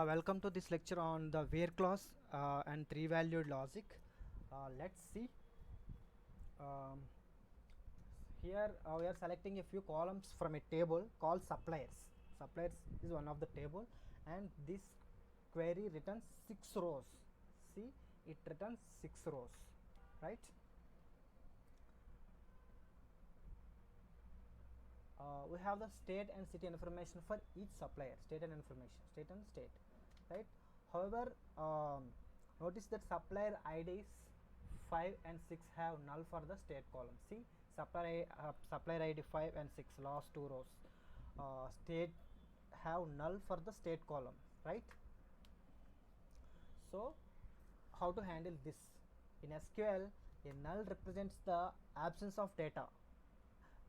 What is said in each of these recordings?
Welcome to this lecture on the where clause and three valued logic. Let's see. Here we are selecting a few columns from a table called suppliers. Suppliers is one of the table, and this query returns 6 rows. See, it returns 6 rows, right? We have the state and city information for each supplier, state and information, state and state, right? However, notice that supplier IDs 5 and 6 have null for the state column. See, supplier ID 5 and 6, last 2 rows, state have null for the state column, right? So how to handle this? In SQL, a null represents the absence of data.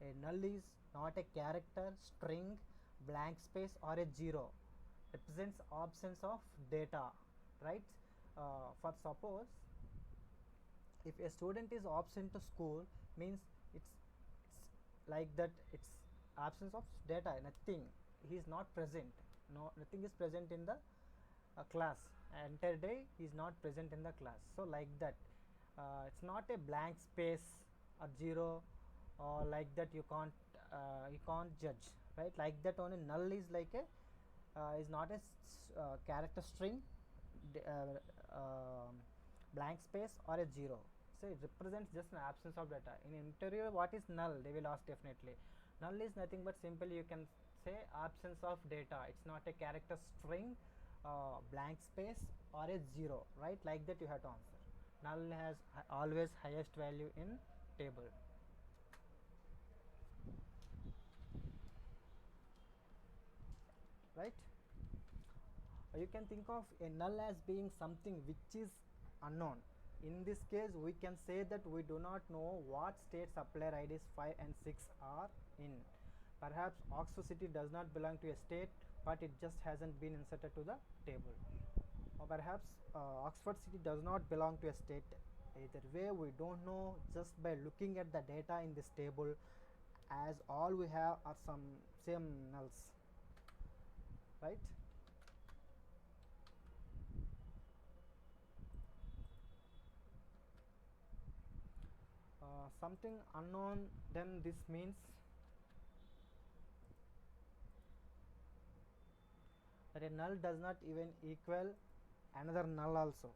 A null is not a character, string, blank space or a zero. Represents absence of data, right? For suppose if a student is absent to school, means it's like that, it's absence of data, nothing, he is not present, nothing is present in the class, entire day he is not present in the class. So like that, it's not a blank space or zero, or like that you can't judge, right? Like that only null is like a is not a character, string, blank space or a zero. So it represents just an absence of data. In interview, what is null, they will ask definitely. Null is nothing but simply you can say absence of data. It's not a character, string, blank space or a zero, right? Like that you have to answer. Null has always highest value in table. Right? You can think of a null as being something which is unknown. In this case, we can say that we do not know what state supplier IDs 5 and 6 are in. Perhaps Oxford City does not belong to a state, but it just hasn't been inserted to the table. Or perhaps Oxford City does not belong to a state. Either way, we don't know just by looking at the data in this table, as all we have are some same nulls, right? Something unknown, then this means that a null does not even equal another null also,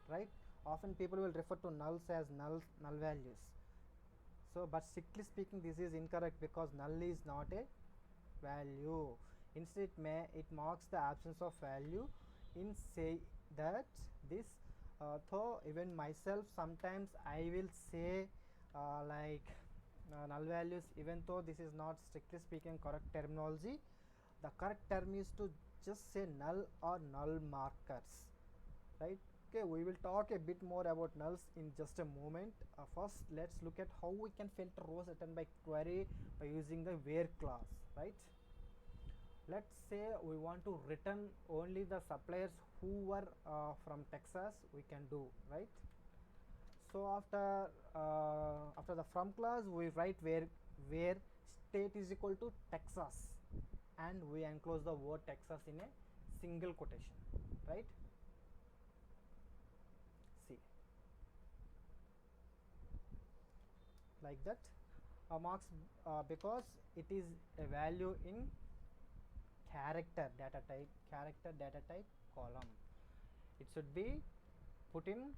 right? Often people will refer to nulls as null values. So but strictly speaking, this is incorrect, because null is not a value. Instead it marks the absence of value. In say that this though even myself sometimes I will say null values, even though this is not strictly speaking correct terminology. The correct term is to just say null or null markers, right? Okay, we will talk a bit more about nulls in just a moment. First let's look at how we can filter rows returned by query by using the where clause, right? Let's say we want to return only the suppliers who were from Texas, we can do, right? So after the from clause, we write where state is equal to Texas, and we enclose the word Texas in a single quotation, right? See, like that, marks because it is a value in character data type column. It should be put in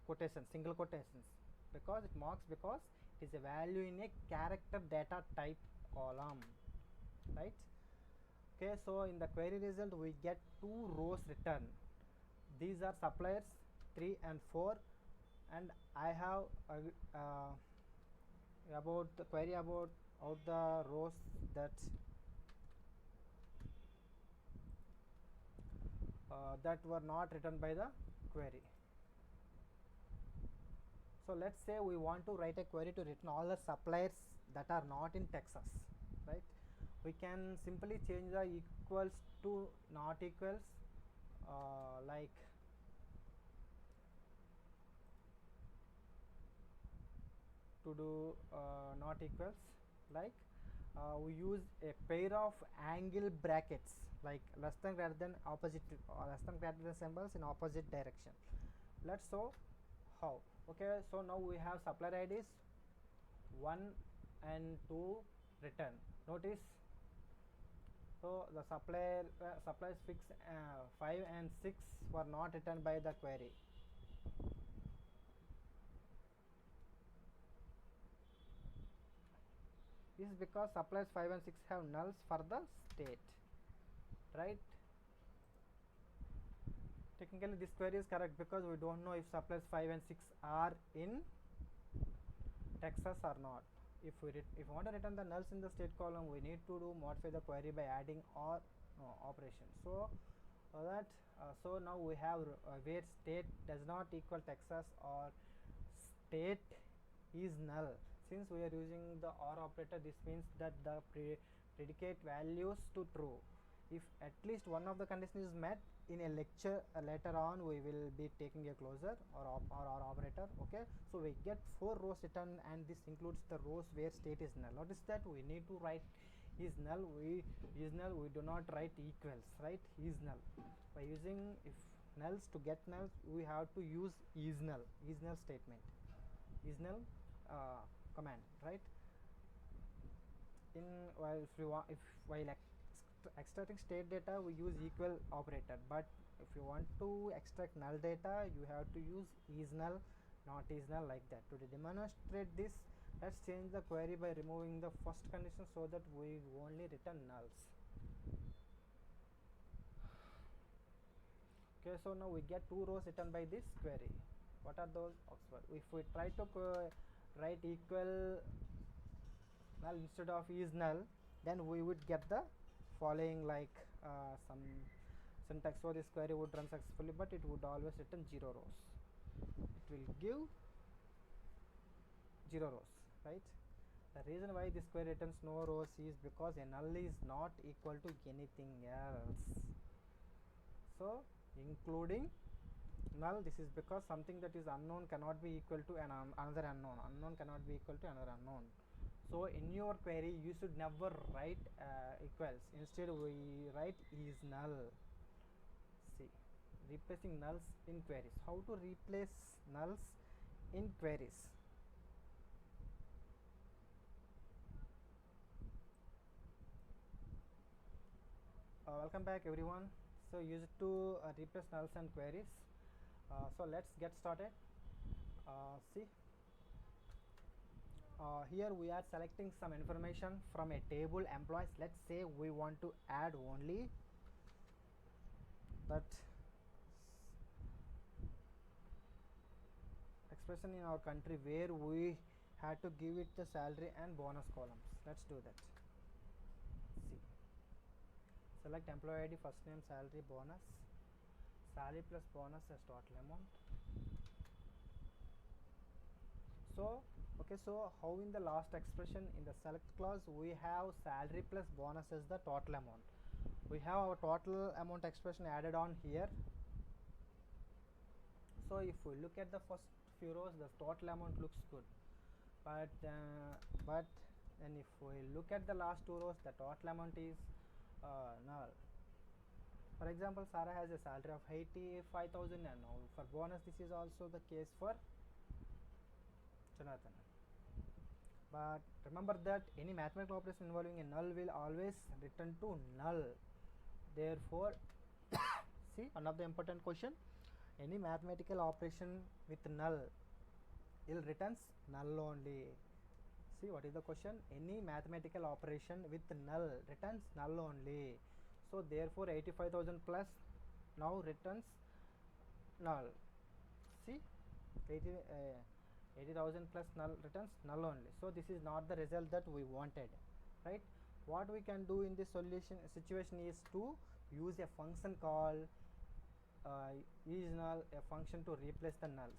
quotations, single quotations, because it marks because it is a value in a character data type column, right? Okay, so in the query result we get 2 rows returned. These are suppliers 3 and 4, and I have about the query about of the rows that were not written by the query. So let's say we want to write a query to return all the suppliers that are not in Texas, right? We can simply change the equals to not equals, like to do not equals, like we use a pair of angle brackets, like less than greater than opposite or less than greater than symbols in opposite direction. Let's show how. Okay, so now we have supplier IDs 1 and 2 return. Notice, so the suppliers fix 5 and 6 were not returned by the query. This is because suppliers 5 and 6 have nulls for the state, right? Technically this query is correct because we don't know if suppliers 5 and 6 are in Texas or not. If we want to return the nulls in the state column, we need to modify the query by adding or operation. So so now we have where state does not equal Texas or state is null. Since we are using the OR operator, this means that the predicate values to true. If at least one of the conditions is met, in a lecture later on we will be taking a closure or operator. Okay, so we get 4 rows returned, and this includes the rows where state is null. Notice that we need to write is null. We do not write equals, right? Is null. By using if nulls to get nulls, we have to use is null statement, is null command, right? In while extracting state data, we use equal operator, but if you want to extract null data, you have to use is null, not is null, like that. To demonstrate this, let's change the query by removing the first condition so that we only return nulls. Okay, so now we get 2 rows returned by this query. What are those? Oxford. If we try to write equal null instead of is null, then we would get the following, like some syntax. So this query would run successfully, but it would always return 0 rows. It will give 0 rows, right? The reason why this query returns no rows is because a null is not equal to anything else. So including null, this is because something that is unknown cannot be equal to another unknown. Unknown cannot be equal to another unknown. So in your query you should never write equals. Instead we write is null. See, replacing nulls in queries. How to replace nulls in queries? Welcome back everyone. So use it to replace nulls and queries. So let's get started. See, here we are selecting some information from a table employees. Let's say we want to add only that expression in our country where we had to give it the salary and bonus columns. Let's do that. See, select employee ID, first name, salary, bonus, salary plus bonus as total amount. So okay, so how in the last expression in the select clause we have salary plus bonus as the total amount. We have our total amount expression added on here. So if we look at the first few rows, the total amount looks good, but then if we look at the last 2 rows, the total amount is null. For example, Sarah has a salary of 85,000, and now for bonus this is also the case for Jonathan. But remember that any mathematical operation involving a null will always return to null. Therefore, see, one of the important question, any mathematical operation with null, it returns null only. See, what is the question? Any mathematical operation with null returns null only. So therefore 85,000 plus now returns null. See, 80,000 plus null returns null only. So this is not the result that we wanted, right? What we can do in this situation is to use a function called is null, a function to replace the nulls.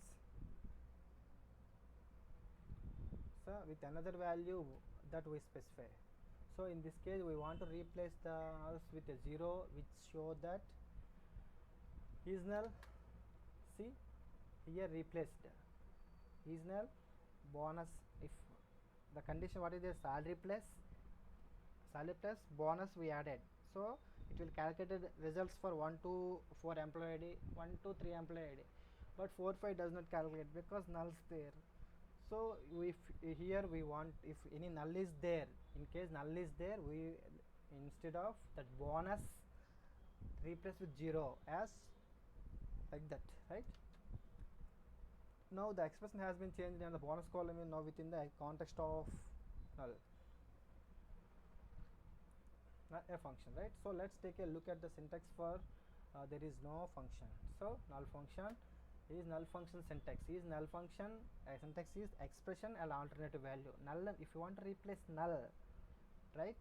So with another value that we specify. So in this case we want to replace the nulls with a 0, which show that is null. See, here replaced is null, bonus. If the condition, what is the salary plus bonus we added, so it will calculate results for 1 to 4 employee ID, 1 to 3 employee ID, but 4 5 does not calculate because nulls there. So if here we want, if any null is there, in case null is there, we instead of that bonus replace with 0 as like that, right? Now the expression has been changed and the bonus column is now within the context of null, not a function, right? So let's take a look at the syntax for there is no function. So null function is null function syntax is null function syntax is expression and alternative value. Null, if you want to replace null, right,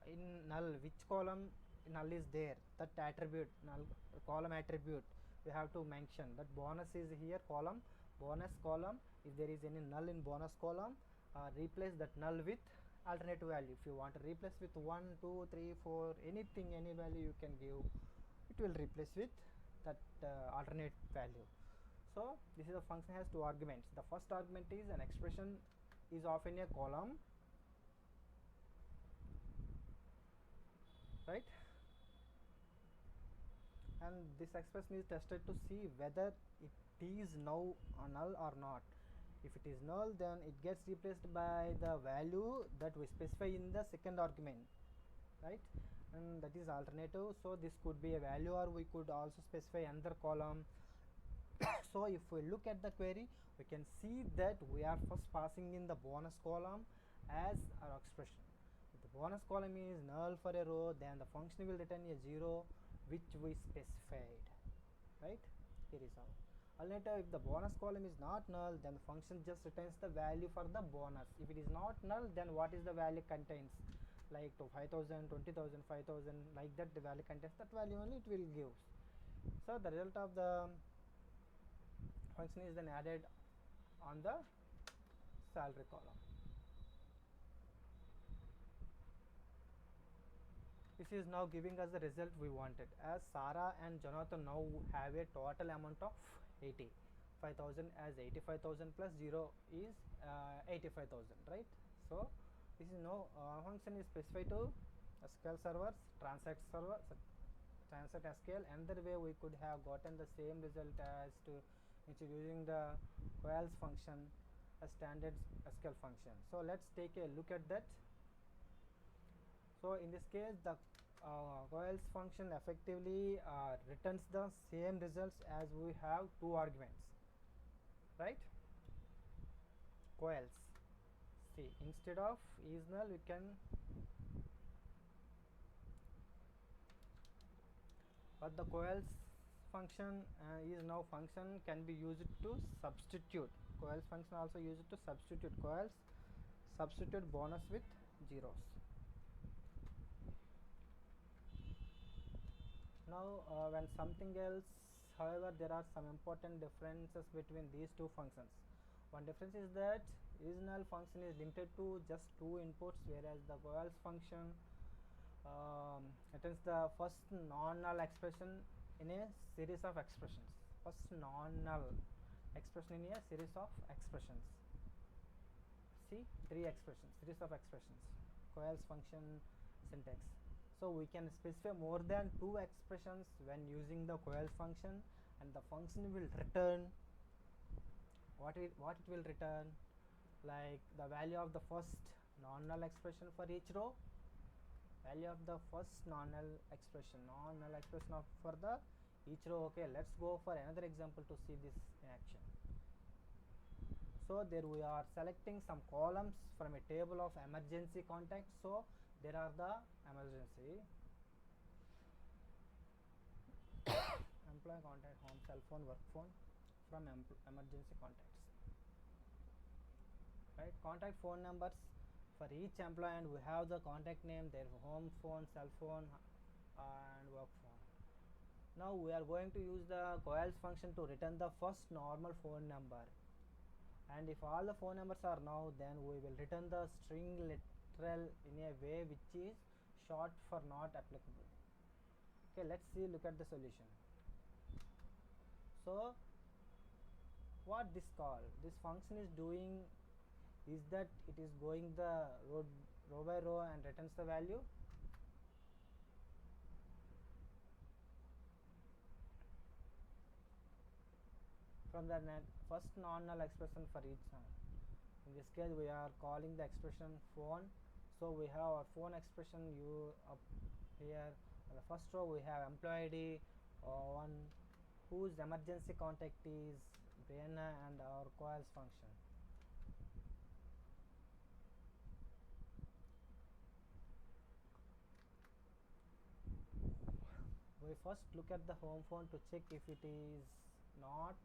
in null which column null is there, that attribute null column attribute we have to mention. That bonus is here column, bonus column. If there is any null in bonus column, replace that null with alternative value. If you want to replace with 1 2 3 4 anything, any value you can give, it will replace with that alternate value. So this is a function has two arguments. The first argument is an expression is often a column, right, and this expression is tested to see whether it is now null or not. If it is null, then it gets replaced by the value that we specify in the second argument, right, and that is alternative. So this could be a value, or we could also specify another column. So if we look at the query, we can see that we are first passing in the bonus column as our expression. If the bonus column is null for a row, then the function will return a 0 which we specified, right? Here is how. Alternative, if the bonus column is not null, then the function just returns the value for the bonus. If it is not null, then what is the value contains, like to 5,000 20,000 5,000, like that the value contains that value only it will give. So the result of the function is then added on the salary column. This is now giving us the result we wanted, as Sarah and Jonathan now have a total amount of 85,000, as 85,000 plus 0 is 85,000, right? So this is now function is specified to SQL servers, transact server, transact SQL. Another way we could have gotten the same result as to using the coils function, a standard SQL function. So let's take a look at that. So in this case, the coils function effectively returns the same results as we have two arguments, right? Coils. See, instead of is null, we can, but the coils function is now function can be used to substitute. Coils function also used to substitute coils, substitute bonus with zeros. Now when something else, however, there are some important differences between these two functions. One difference is that is null function is limited to just two inputs, whereas the coils function returns the first non-null expression in a series of expressions. First non-null expression in a series of expressions. See, three expressions, series of expressions. Coils function syntax. So we can specify more than two expressions when using the coils function, and the function will return what it will return, like the value of the first non-null expression for each row, value of the first non-null expression of for the each row. Okay, let's go for another example to see this in action. So there we are selecting some columns from a table of emergency contacts. So there are the emergency employee contact, home, cell phone, work phone, from emergency contacts, right? Contact phone numbers for each employee, and we have the contact name, their home phone, cell phone, and work phone. Now we are going to use the coils function to return the first normal phone number, and if all the phone numbers are null, then we will return the string literal in a way which is short for not applicable. Okay, let's see, look at the solution. So what this function is doing is that it is going the row by row and returns the value. from the first non-null expression for each null. In this case we are calling the expression phone, so we have our phone expression up here. On the first row we have employee ID, one whose emergency contact is Brianna, and our coils function. We first look at the home phone to check if it is null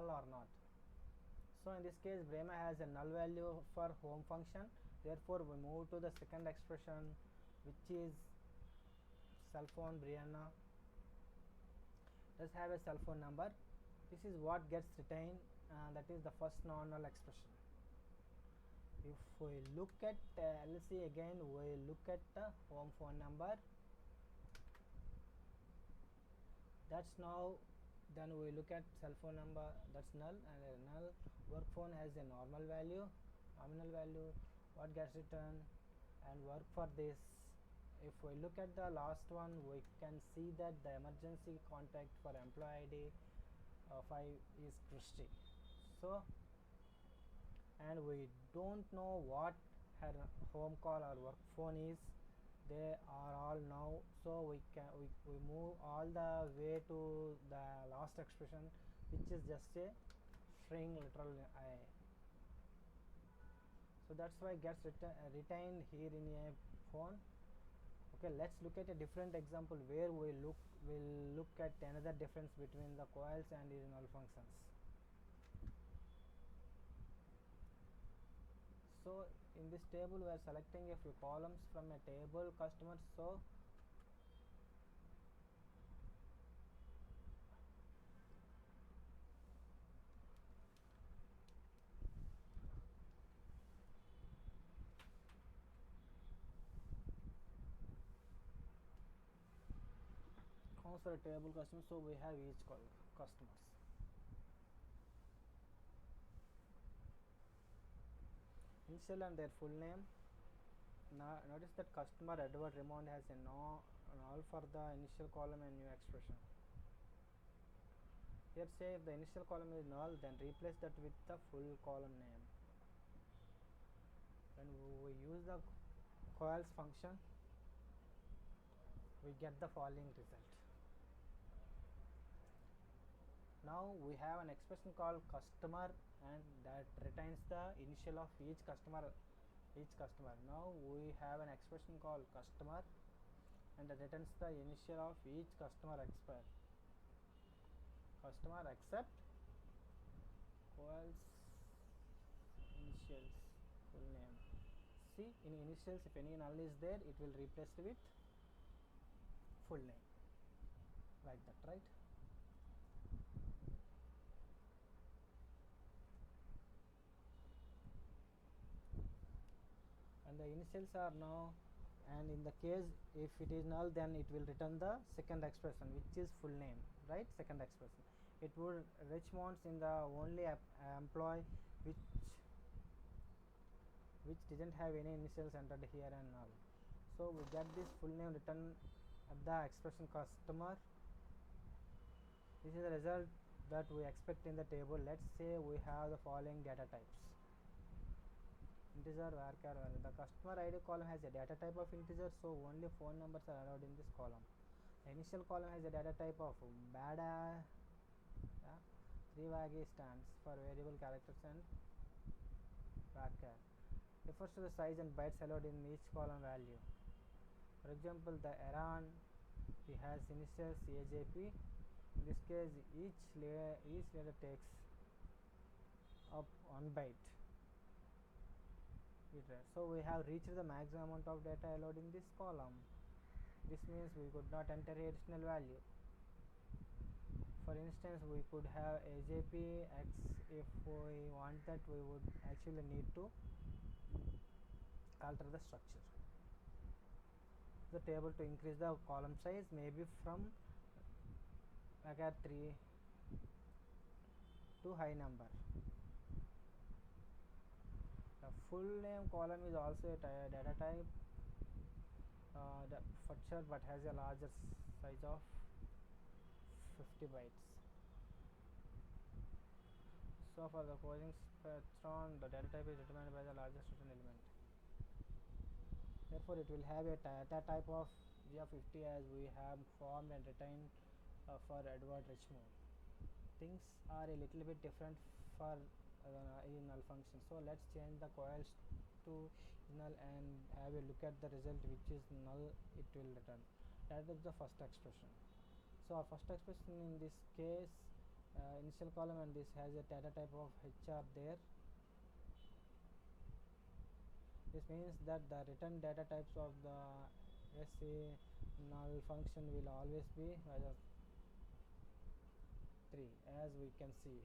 or not. So in this case Brahma has a null value for home function, therefore we move to the second expression, which is cell phone. Brianna does have a cell phone number. This is what gets retained, that is the first non-null expression. If we look at LC again, we look at the home phone number. That's now. Then we look at cell phone number, that's null, and a null. Work phone has a nominal value. What gets returned, and work for this. If we look at the last one, we can see that the emergency contact for employee ID 5 is Christy. So, and we don't know what her home call or work phone is. They are all now, so we move all the way to the last expression, which is just a string literal I. So that's why gets retained here in a phone. Okay, let's look at a different example where we'll look at another difference between the coils and the null functions. So in this table we are selecting a few columns from a table customer. So for a table customer, so we have each customers. Initial and their full name. Now notice that customer Edward Raymond has a null for the initial column and new expression. Here say if the initial column is null, then replace that with the full column name. When we use the coils function, we get the following result. Now we have an expression called customer, and that retains the initial of each customer. Now we have an expression called customer, and that returns the initial of each customer except coils initials full name. See, in initials if any null is there, it will replace with full name, like that, right? And the initials are now, and in the case if it is null, then it will return the second expression, which is full name, right? Second expression, it would Richmond's in the only employee which didn't have any initials entered here and null. So we get this full name written at the expression customer. This is the result that we expect in the table. Let's say we have the following data types: integer, varchar, value. The customer ID column has a data type of integer, so only phone numbers are allowed in this column. The initial column has a data type of BADA. 3 stands for variable characters, and varchar refers to the size and bytes allowed in each column value. For example, the Iran, he has initials AJP. In this case, each letter takes up 1 byte. So we have reached the maximum amount of data allowed in this column. This means we could not enter additional value. For instance, we could have AJP X. If we want that, we would actually need to alter the structure. The table to increase the column size, maybe from varchar 3 to high number. The full name column is also a data type, but has a larger size of 50 bytes. So for the posing spectrum, the data type is determined by the largest return element. Therefore, it will have a data type of G50 as we have formed and retained for Edward Richmond. Things are a little bit different for in null function. So let's change the coils to null and have a look at the result, which is null it will return. That is the first expression. So our first expression in this case, initial column, and this has a data type of HR there. This means that the return data types of the SA null function will always be 3, as we can see.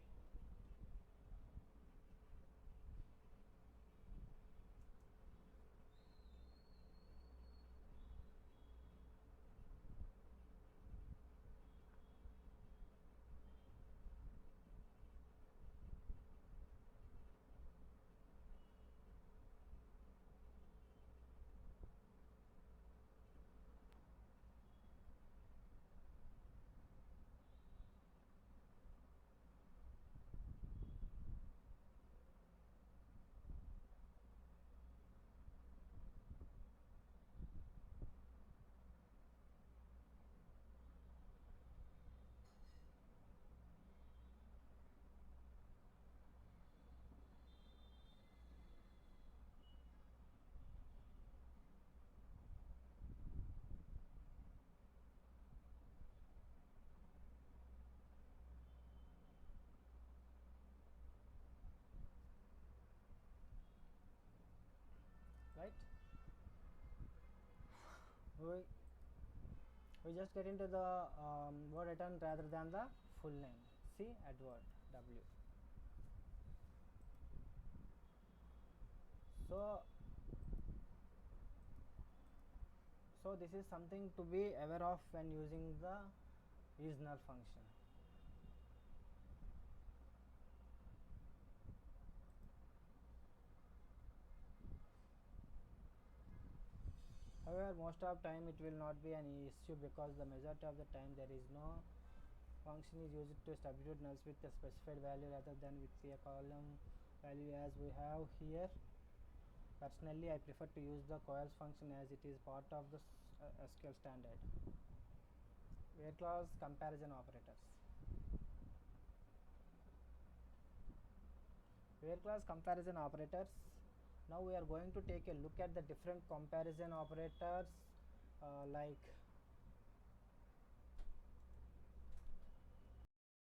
Right? We just get into the word return rather than the full name. See, Edward W. So this is something to be aware of when using the isNull function. However, most of the time it will not be an issue, because the majority of the time there is no function is used to substitute nulls with a specified value rather than with a column value as we have here. Personally, I prefer to use the coils function as it is part of the SQL standard. Where clause comparison operators. Where clause comparison operators. Now we are going to take a look at the different comparison operators like